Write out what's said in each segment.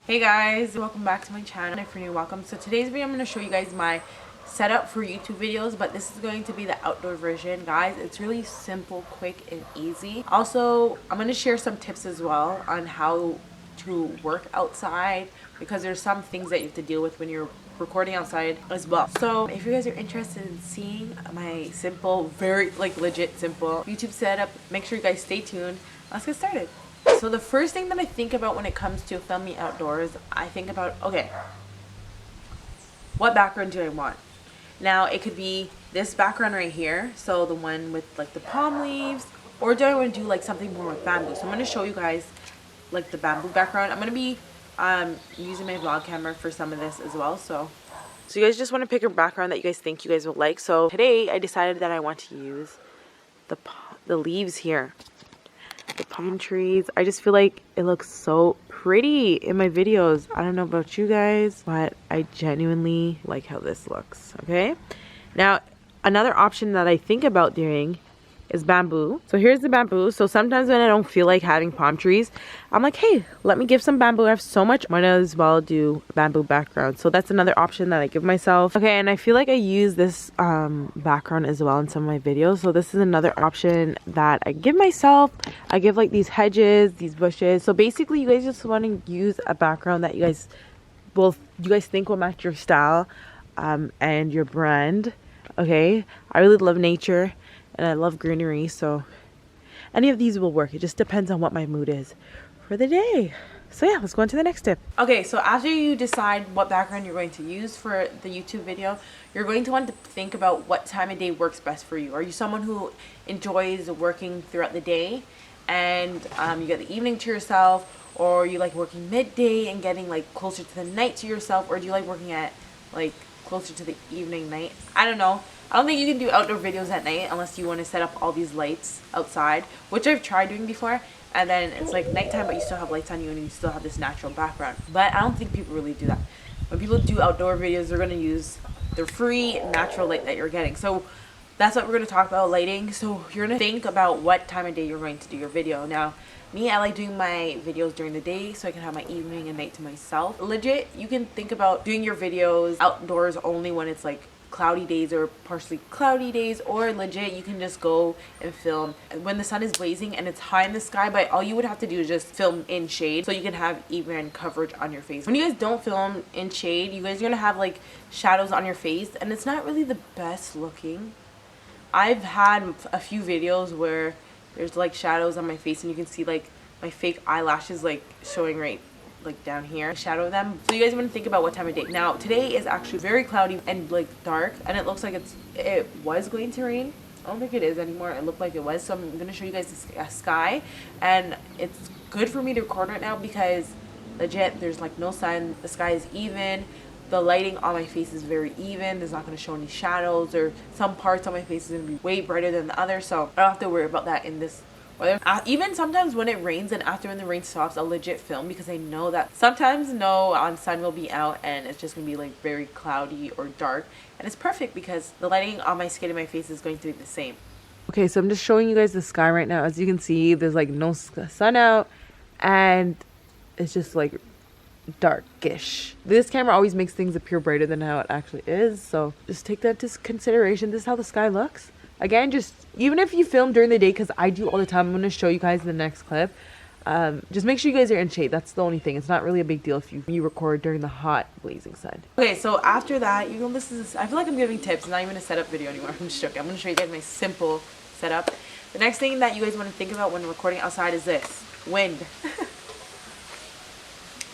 Hey guys, welcome back to my channel. If you're new, welcome. So today's video I'm going to show you guys my setup for YouTube videos, but this is going to be the outdoor version. Guys, it's really simple, quick, and easy. Also, I'm going to share some tips as well on how to work outside, because there's some things that you have to deal with when you're recording outside as well. So if you guys are interested in seeing my simple, very legit simple YouTube setup, make sure you guys stay tuned. Let's get started. So the first thing that I think about when it comes to filming outdoors, I think about, okay, what background do I want? Now it could be this background right here, so the one with like the palm leaves, or do I want to do like something more with bamboo? So I'm going to show you guys like the bamboo background. I'm going to be using my vlog camera for some of this as well. So you guys just want to pick a background that you guys think you guys will like. So today I decided that I want to use the leaves here. The palm trees. I just feel like it looks so pretty in my videos. I don't know about you guys, but I genuinely like how this looks. Okay, now another option that I think about doing is bamboo. So here's the bamboo. So sometimes when I don't feel like having palm trees, I'm like, hey, let me give some bamboo. I have so much, might as well do bamboo background. So that's another option that I give myself. Okay, and I feel like I use this background as well in some of my videos. So this is another option that I give myself. I give like these hedges, these bushes. So basically you guys just want to use a background that you guys think will match your style and your brand. Okay, I really love nature and I love greenery, so any of these will work. It just depends on what my mood is for the day. So yeah, let's go on to the next tip. Okay, so after you decide what background you're going to use for the YouTube video, you're going to want to think about what time of day works best for you. Are you someone who enjoys working throughout the day and you get the evening to yourself, or you like working midday and getting like closer to the night to yourself, or do you like working at like closer to the evening night? I don't know. I don't think you can do outdoor videos at night unless you want to set up all these lights outside, which I've tried doing before, and then it's like nighttime but you still have lights on you and you still have this natural background. But I don't think people really do that. When people do outdoor videos, they're going to use the free natural light that you're getting. So that's what we're going to talk about, lighting. So you're going to think about what time of day you're going to do your video. Now me, I like doing my videos during the day so I can have my evening and night to myself. Legit, you can think about doing your videos outdoors only when it's like cloudy days or partially cloudy days, or legit you can just go and film when the sun is blazing and it's high in the sky, but all you would have to do is just film in shade so you can have even coverage on your face. When you guys don't film in shade, you guys are gonna have like shadows on your face and it's not really the best looking. I've had a few videos where there's like shadows on my face and you can see like my fake eyelashes like showing right like down here, shadow them. So you guys want to think about what time of day. Now today is actually very cloudy and like dark, and it looks like it was going to rain. I don't think it is anymore. It looked like it was. So I'm gonna show you guys the sky, and it's good for me to record right now because legit there's like no sun. The sky is even. The lighting on my face is very even. There's not going to show any shadows, or some parts on my face is going to be way brighter than the other, so I don't have to worry about that in this weather. Even sometimes when it rains and after when the rain stops, I'll legit film because I know that sometimes sun will be out and it's just going to be like very cloudy or dark, and it's perfect because the lighting on my skin and my face is going to be the same. Okay, so I'm just showing you guys the sky right now. As you can see, there's like no sun out and it's just like darkish. This camera always makes things appear brighter than how it actually is, so just take that into consideration. This is how the sky looks. Again, just even if you film during the day, because I do all the time, I'm going to show you guys in the next clip. Just make sure you guys are in shade. That's the only thing. It's not really a big deal if you record during the hot blazing sun. Okay, so after that, you know, I feel like I'm giving tips. It's not even a setup video anymore. I'm just joking. I'm going to show you guys my simple setup. The next thing that you guys want to think about when recording outside is this: wind.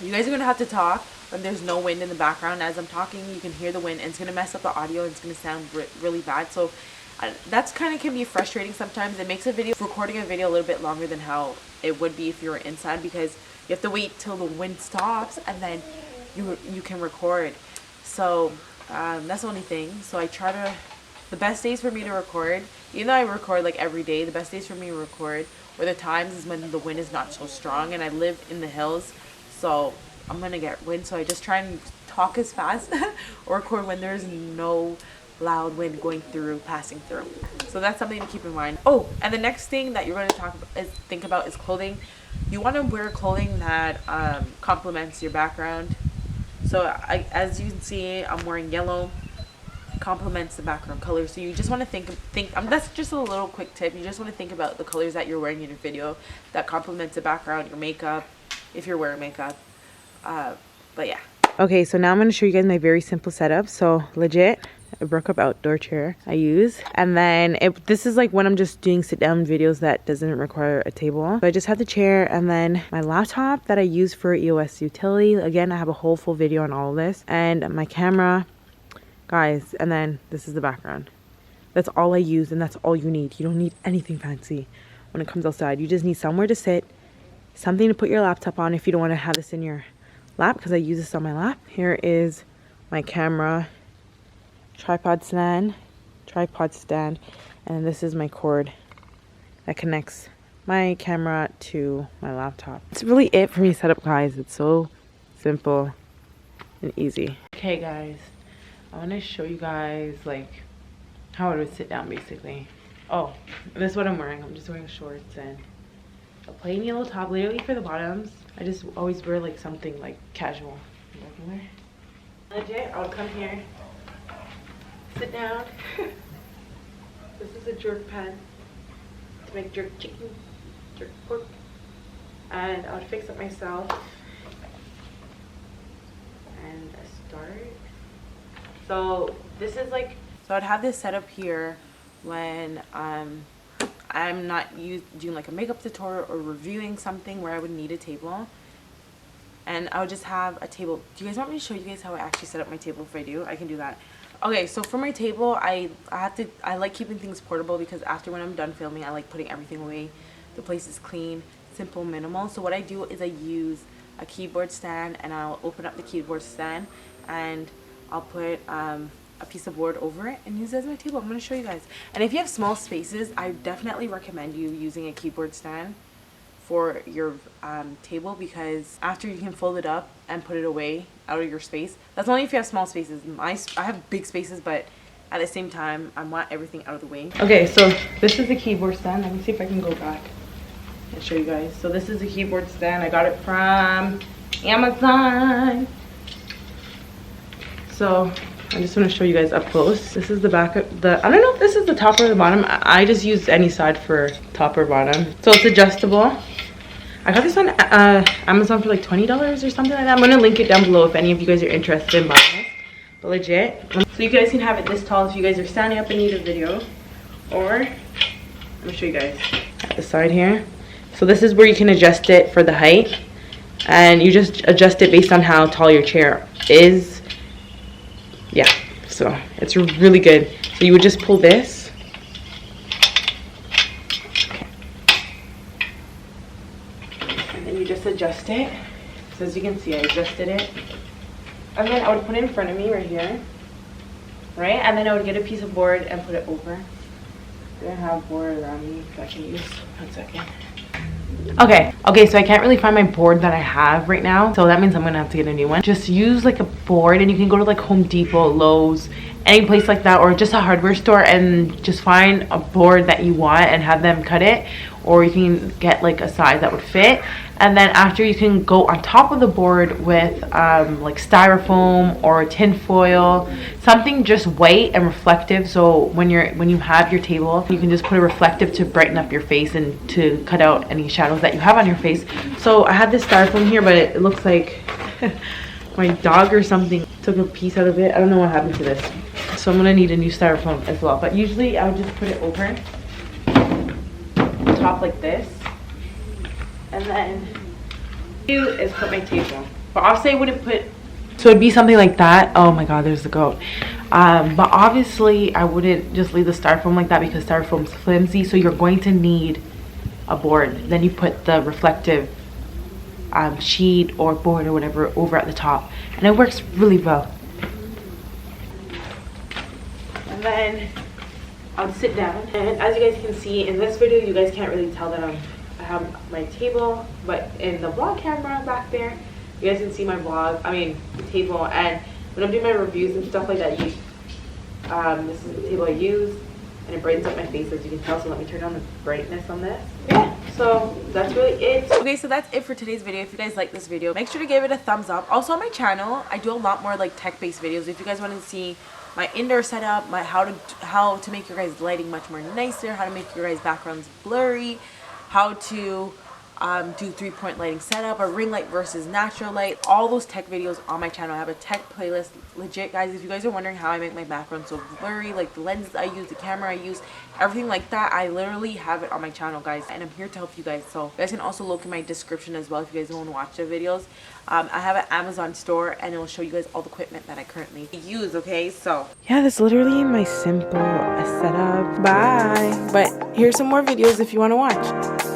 You guys are going to have to talk when there's no wind in the background. As I'm talking, you can hear the wind and it's going to mess up the audio and it's going to sound really bad. So that's kind of can be frustrating sometimes. It makes recording a video a little bit longer than how it would be if you were inside, because you have to wait till the wind stops and then you can record. So that's the only thing. So the best days for me to record, even though I record like every day, the best days for me to record or the times is when the wind is not so strong, and I live in the hills, so I'm gonna get wind. So I just try and talk as fast or record when there's no loud wind passing through. So that's something to keep in mind. Oh, and the next thing that you're going to think about is clothing. you want to wear clothing that complements your background. So as you can see, I'm wearing yellow, complements the background color. So you just want to think that's just a little quick tip. You just want to think about the colors that you're wearing in your video that complements the background, your makeup, if you're wearing makeup. But yeah. Okay, so now I'm going to show you guys my very simple setup. So legit, a broke up outdoor chair I use, and then this is like when I'm just doing sit down videos that doesn't require a table. So I just have the chair and then my laptop that I use for EOS utility. Again, I have a whole full video on all of this, and my camera, guys, and then this is the background. That's all I use, and that's all you need. You don't need anything fancy when it comes outside. You just need somewhere to sit, something to put your laptop on if you don't want to have this in your lap, because I use this on my lap. Here is my camera, tripod stand, and then this is my cord that connects my camera to my laptop. It's really it for me setup, guys. It's so simple and easy. Okay guys, I want to show you guys like how I would sit down basically. Oh, this is what I'm wearing. I'm just wearing shorts and a plain yellow top, literally for the bottoms. I just always wear like something like casual, regular. Legit, I would come here, sit down. This is a jerk pan to make jerk chicken, jerk pork, and I would fix it myself. And start. So this is like, so I'd have this set up here when I'm not doing like a makeup tutorial or reviewing something where I would need a table, and I would just have a table. Do you guys want me to show you guys how I actually set up my table? If I do, I can do that. Okay, so for my table, I like keeping things portable, because after when I'm done filming, I like putting everything away. The place is clean, simple, minimal. So what I do is I use a keyboard stand, and I'll open up the keyboard stand and I'll put a piece of board over it and use it as my table. I'm going to show you guys. And if you have small spaces, I definitely recommend you using a keyboard stand for your table, because after you can fold it up and put it away out of your space. That's only if you have small spaces. I have big spaces, but at the same time I want everything out of the way. Okay, so this is the keyboard stand. Let me see if I can go back and show you guys. So this is the keyboard stand. I got it from Amazon. So I just want to show you guys up close. This is the back of the, I don't know if this is the top or the bottom. I just use any side for top or bottom. So it's adjustable. I got this on Amazon for like $20 or something like that. I'm going to link it down below if any of you guys are interested in buying it. But legit. So you guys can have it this tall if you guys are standing up and need a video. Or, let me show you guys at the side here. So this is where you can adjust it for the height. And you just adjust it based on how tall your chair is. Yeah, so it's really good. So you would just pull this. And then you just adjust it. So as you can see, I adjusted it. And then I would put it in front of me right here. Right? And then I would get a piece of board and put it over. I don't have board around me that I can use. 1 second. Okay, so I can't really find my board that I have right now, so that means I'm gonna have to get a new one. Just use like a board, and you can go to like Home Depot, Lowe's, any place like that, or just a hardware store, and just find a board that you want and have them cut it, or you can get like a size that would fit. And then after, you can go on top of the board with like styrofoam or tin foil, something just white and reflective. So when you have your table, you can just put a reflective to brighten up your face and to cut out any shadows that you have on your face. So I had this styrofoam here, but it looks like my dog or something took a piece out of it. I don't know what happened to this. So I'm gonna need a new styrofoam as well. But usually I would just put it over the top like this. And then do is put my table. But obviously I wouldn't put, so it'd be something like that. Oh my god, there's the goat. But obviously I wouldn't just leave the styrofoam like that, because styrofoam's flimsy, so you're going to need a board. Then you put the reflective sheet or board or whatever over at the top, and it works really well. And then I'll sit down, and as you guys can see in this video, you guys can't really tell that I have my table, but in the vlog camera back there, you guys can see my the table. And when I'm doing my reviews and stuff like that, this is the table I use, and it brightens up my face, as you can tell. So let me turn on the brightness on this. Yeah, So that's really it. Okay, so that's it for today's video. If you guys like this video, make sure to give it a thumbs up. Also on my channel, I do a lot more like tech-based videos. If you guys want to see my indoor setup, my how to make your guys' lighting much more nicer, how to make your guys' backgrounds blurry, how to do 3-point lighting setup, a ring light versus natural light, all those tech videos on my channel. I have a tech playlist. Legit, guys, if you guys are wondering how I make my background so blurry, like the lenses I use, the camera I use, everything like that, I literally have it on my channel, guys, and I'm here to help you guys. So you guys can also look in my description as well if you guys want to watch the videos. I have an Amazon store, and it will show you guys all the equipment that I currently use. Okay, so yeah, that's literally my simple setup. Bye. But here's some more videos if you want to watch.